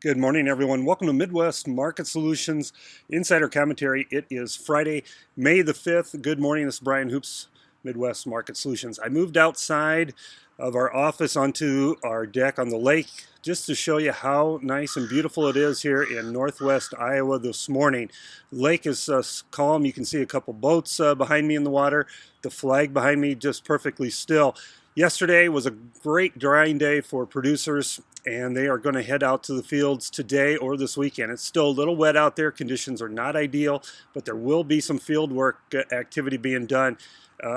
Good morning, everyone. Welcome to Midwest Market Solutions Insider Commentary. It is Friday, May the 5th. Good morning. This is Brian Hoops, Midwest Market Solutions. I moved outside of our office onto our deck on the lake just to show you how nice and beautiful it is here in northwest Iowa this morning. The lake is calm. You can see a couple boats behind me in the water. The flag behind me just perfectly still. Yesterday was a great drying day for producers, and they are going to head out to the fields today or this weekend. It's still a little wet out there. Conditions are not ideal, but there will be some field work activity being done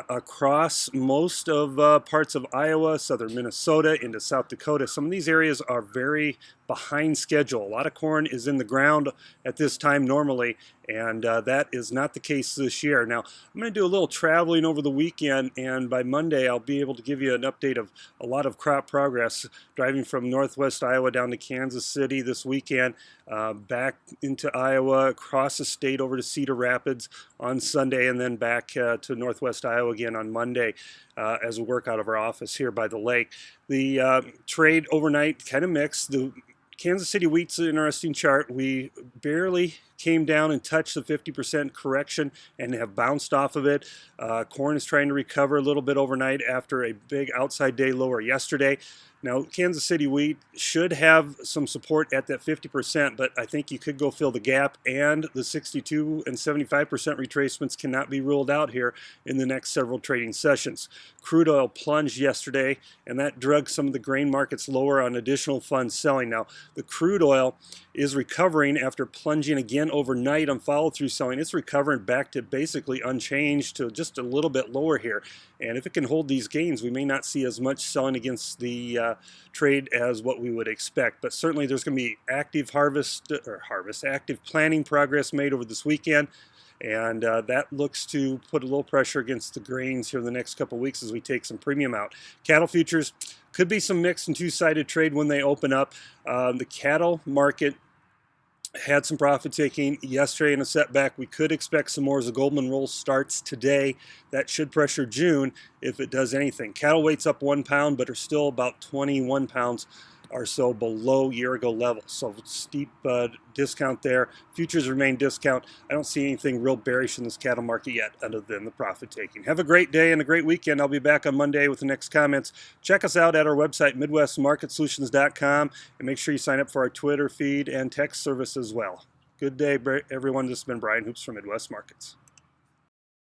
across most of parts of Iowa, southern Minnesota, into South Dakota. Some of these areas are very behind schedule. A lot of corn is in the ground at this time normally, and that is not the case this year. Now, I'm going to do a little traveling over the weekend, and by Monday I'll be able to give you an update of a lot of crop progress, driving from northwest Iowa down to Kansas City this weekend, back into Iowa, across the state over to Cedar Rapids on Sunday, and then back to northwest Iowa again on Monday as we work out of our office here by the lake. The trade overnight kind of mixed. The Kansas City wheat's an interesting chart. We barely came down and touched the 50% correction and have bounced off of it. Corn is trying to recover a little bit overnight after a big outside day lower yesterday. Now, Kansas City wheat should have some support at that 50%, but I think you could go fill the gap, and the 62 and 75% retracements cannot be ruled out here in the next several trading sessions. Crude oil plunged yesterday, and that dragged some of the grain markets lower on additional funds selling. Now, the crude oil is recovering after plunging again overnight on follow-through selling. It's recovering back to basically unchanged to just a little bit lower here. And if it can hold these gains, we may not see as much selling against the trade as what we would expect. But certainly there's going to be active active planning progress made over this weekend. And that looks to put a little pressure against the grains here in the next couple of weeks as we take some premium out. Cattle futures could be some mixed and two-sided trade when they open up. The cattle market had some profit taking yesterday in a setback. We could expect some more as the Goldman roll starts today. That should pressure June if it does anything. Cattle weight's up 1 pound, but are still about 21 pounds or so below year-ago levels. So steep discount there. Futures remain discount. I don't see anything real bearish in this cattle market yet other than the profit taking. Have a great day and a great weekend. I'll be back on Monday with the next comments. Check us out at our website, MidwestMarketSolutions.com, and make sure you sign up for our Twitter feed and text service as well. Good day, everyone. This has been Brian Hoops from Midwest Markets.